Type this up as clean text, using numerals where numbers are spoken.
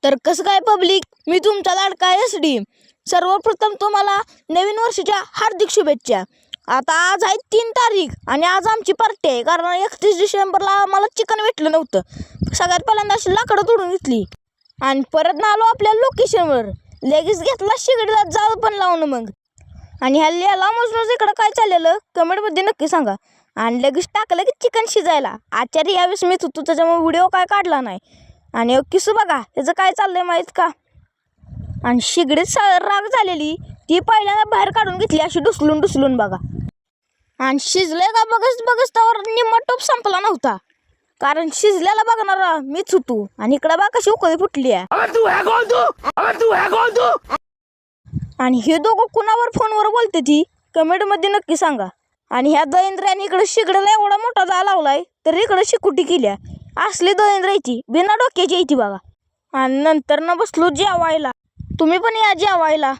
तर कसं काय पब्लिक, मी तुमचा लाडका SD. सर्वप्रथम तुम्हाला नवीन वर्षाच्या हार्दिक शुभेच्छा. आता आज आहे 3 तारीख आणि आज आमची पार्टी आहे, कारण 31 डिसेंबरला आम्हाला चिकन भेटलं नव्हतं. सगळ्यात पहिल्यांदा अशी लाकडं तोडून घेतली आणि परत ना आलो आपल्या लोकेशनवर. लगेच घेतला शिगडीला जाळ पण लावून मग. आणि ह्या लिहाला मोजूनच इकडं काय चाललेलं कमेंटमध्ये नक्की सांगा. आणि लगेच टाकलं की चिकन शिजायला. आचार्य यावेळेस मीच होतो, त्याच्यामुळे व्हिडिओ काय काढला नाही. आणि किसू बघा त्याचं काय चाललंय माहीत का. आणि शिगडीत राग झालेली ती पहिल्यांदा बाहेर काढून घेतली अशी डुसलून बघा. आणि शिजलंय का बघच त्यावर निम्मा टोप संपला नव्हता, कारण शिजल्याला बघणारा मीच होतो. आणि इकडं बा कशी उकळी फुटली आहे. आणि हे दोघं कुणावर फोनवर बोलते ती कमेंटमध्ये नक्की सांगा. आणि ह्या दळेंद्राने इकडे शिगड्याला एवढा मोठा जाळ लावलाय, तर इकडे शिकुटी केल्या. असली दळेंद्रायची बिना डोक्याची येते बघा. आणि नंतर न बसलो जेवायला. तुम्ही पण या जेवायला.